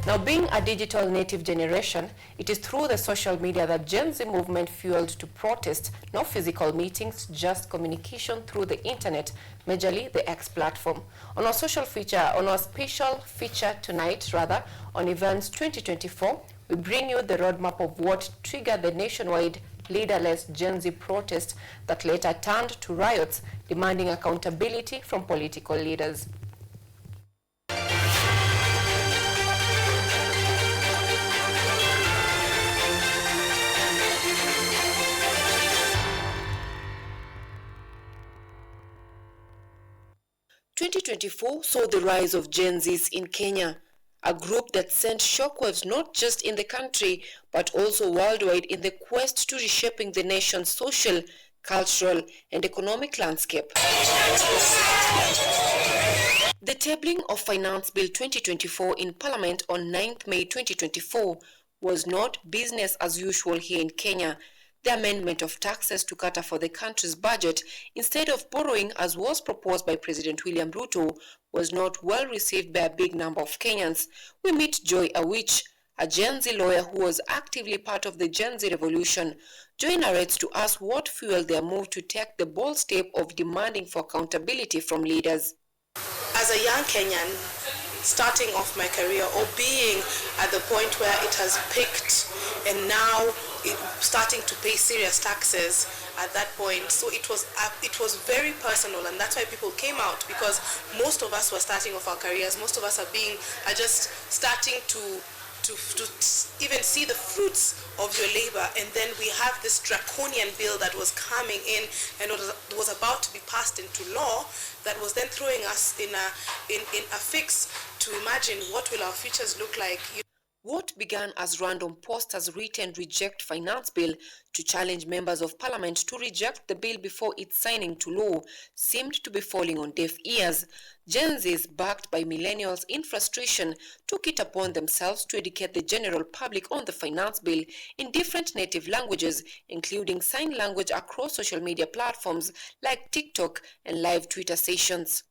Now, being a digital native generation, it is through the social media that Gen Z movement fueled to protest. No physical meetings, just communication through the internet, majorly the X platform. On our special feature tonight, on Events 2024, we bring you the roadmap of what triggered the nationwide leaderless Gen Z protest that later turned to riots, demanding accountability from political leaders. "2024 saw the rise of Gen Zs in Kenya, a group that sent shockwaves not just in the country but also worldwide in the quest to reshaping the nation's social, cultural, and economic landscape. The tabling of Finance Bill 2024 in Parliament on 9th May 2024 was not business as usual here in Kenya. The amendment of taxes to cater for the country's budget instead of borrowing, as was proposed by President William Ruto, was not well received by a big number of Kenyans. We meet Joy Awich, a Gen Z lawyer who was actively part of the Gen Z revolution. Joy narrates to us what fueled their move to take the bold step of demanding for accountability from leaders. As a young Kenyan, starting off my career or being at the point where it has picked and now starting to pay serious taxes at that point, so it was very personal, and that's why people came out, because most of us were starting off our careers, most of us are just starting to even see the fruits of your labor, and then we have this draconian bill that was coming in and was about to be passed into law that was then throwing us in a fix to imagine what will our futures look like. What began as random posters written "Reject Finance Bill" to challenge members of parliament to reject the bill before its signing to law seemed to be falling on deaf ears. Gen Zs, backed by millennials in frustration, took it upon themselves to educate the general public on the finance bill in different native languages, including sign language across social media platforms like TikTok and live Twitter sessions.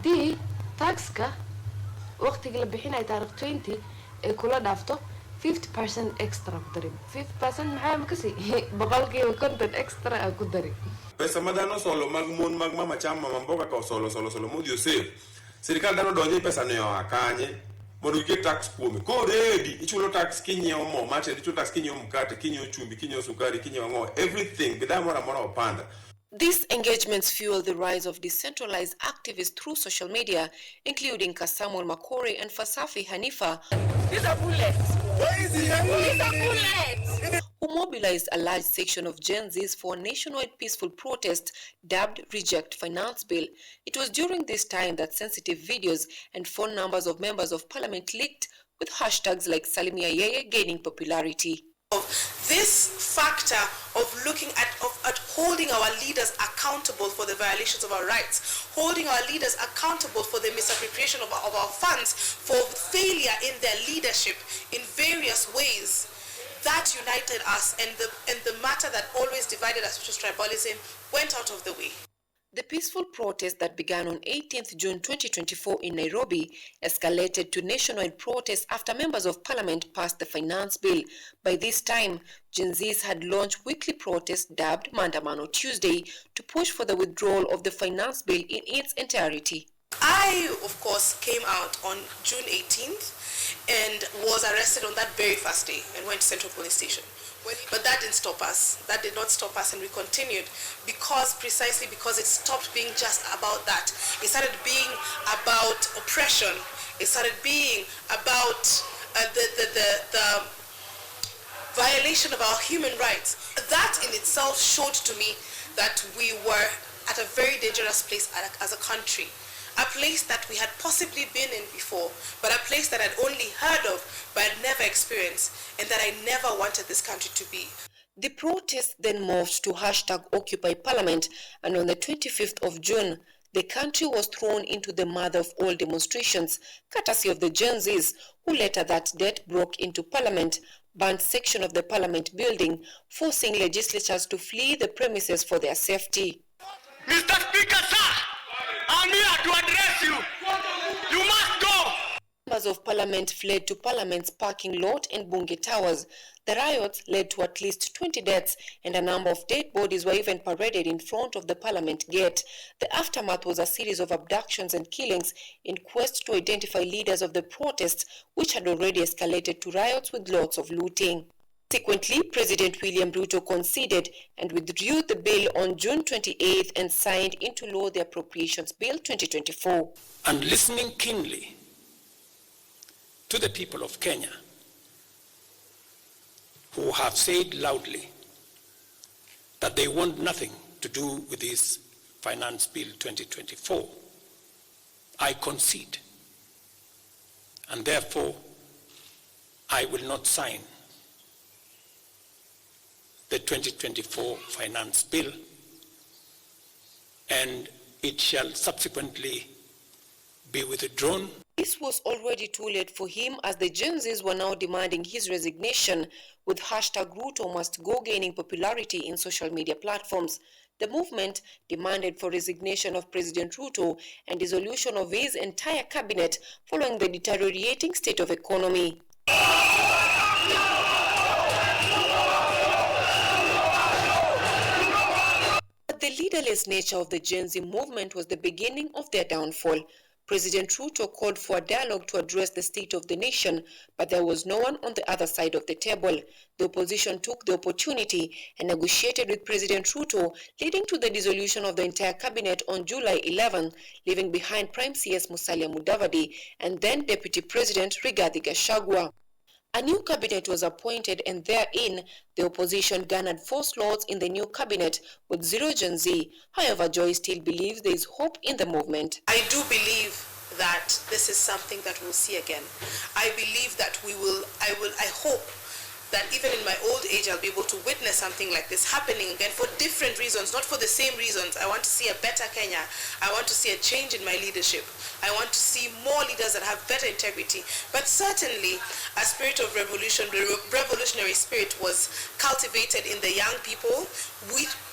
دي taxka waqtiga la bixinay taariikh 20 ee kula dhaafto 50% extra ku dari 50% maxaa ma kasi boqolkiiba content extra ku dari pesa madano solo magmon magmama chama mamboka ka solo mudio save serikali dano donje pesa ne akanye modu ke tax kuome ko ready ichulo tax kinyo mo mate ichulo tax kinyo mkate kinyo chumbi kinyo sukari kinyo ngo everything bidamora mora opanda. These engagements fueled the rise of decentralized activists through social media, including Samuel Makore and Fasafi Hanifa, who mobilized a large section of Gen Zs for a nationwide peaceful protest dubbed Reject Finance Bill. It was during this time that sensitive videos and phone numbers of members of parliament leaked, with hashtags like Salimia Yeye gaining popularity. This factor of looking at holding our leaders accountable for the violations of our rights, holding our leaders accountable for the misappropriation of our funds, for failure in their leadership in various ways, that united us, and the matter that always divided us, which was tribalism, went out of the way. The peaceful protest that began on 18th June 2024 in Nairobi escalated to nationwide protests after members of parliament passed the finance bill. By this time, Gen Zs had launched weekly protests dubbed Mandamano Tuesday to push for the withdrawal of the finance bill in its entirety. I, of course, came out on June 18th and was arrested on that very first day and went to Central Police Station. But that didn't stop us. That did not stop us, and we continued precisely because it stopped being just about that. It started being about oppression. It started being about the violation of our human rights. That in itself showed to me that we were at a very dangerous place as a country. A place that we had possibly been in before, but a place that I'd only heard of but had never experienced, and that I never wanted this country to be. The protest then moved to hashtag Occupy Parliament, and on the 25th of June, the country was thrown into the mother of all demonstrations, courtesy of the Gen Zs, who later that day broke into Parliament, burned section of the Parliament building, forcing legislators to flee the premises for their safety. Mr. Speaker, sir, I'm here to address you. You must go. Members of parliament fled to parliament's parking lot and Bunge Towers. The riots led to at least 20 deaths, and a number of dead bodies were even paraded in front of the parliament gate. The aftermath was a series of abductions and killings in quest to identify leaders of the protests, which had already escalated to riots with lots of looting. Subsequently, President William Ruto conceded and withdrew the bill on June 28th and signed into law the Appropriations Bill 2024. And listening keenly to the people of Kenya, who have said loudly that they want nothing to do with this Finance Bill 2024, I concede, and therefore I will not sign the 2024 Finance Bill, and it shall subsequently be withdrawn. This was already too late for him, as the Gen Zs were now demanding his resignation, with hashtag Ruto must go gaining popularity in social media platforms. The movement demanded for resignation of President Ruto and dissolution of his entire cabinet following the deteriorating state of economy. But the leaderless nature of the Gen Z movement was the beginning of their downfall. President Ruto called for a dialogue to address the state of the nation, but there was no one on the other side of the table. The opposition took the opportunity and negotiated with President Ruto, leading to the dissolution of the entire cabinet on July 11, leaving behind Prime CS Musalia Mudavadi and then Deputy President Rigathi Gachagua. A new cabinet was appointed, and therein, the opposition garnered 4 slots in the new cabinet with 0 Gen Z. However, Joy still believes there is hope in the movement. I do believe that this is something that we'll see again. I believe that I hope that even in my old age, I'll be able to witness something like this happening again for different reasons, not for the same reasons. I want to see a better Kenya. I want to see a change in my leadership. I want to see more leaders that have better integrity. But certainly, a spirit of revolution, the revolutionary spirit was cultivated in the young people,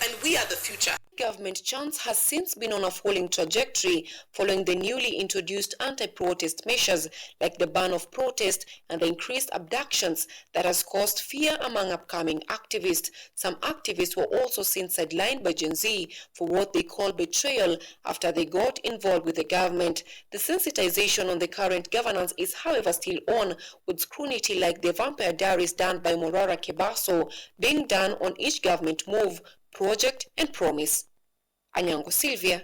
and we are the future. Government chance has since been on a falling trajectory following the newly introduced anti-protest measures like the ban of protest and the increased abductions that has caused fear among upcoming activists. Some activists were also seen sidelined by Gen Z for what they call betrayal after they got involved with the government. The sensitization on the current governance is, however, still on, with scrutiny like the Vampire Diaries done by Morara Kebaso being done on each government move, project and promise. Anyango Sylvia,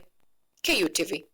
KUTV.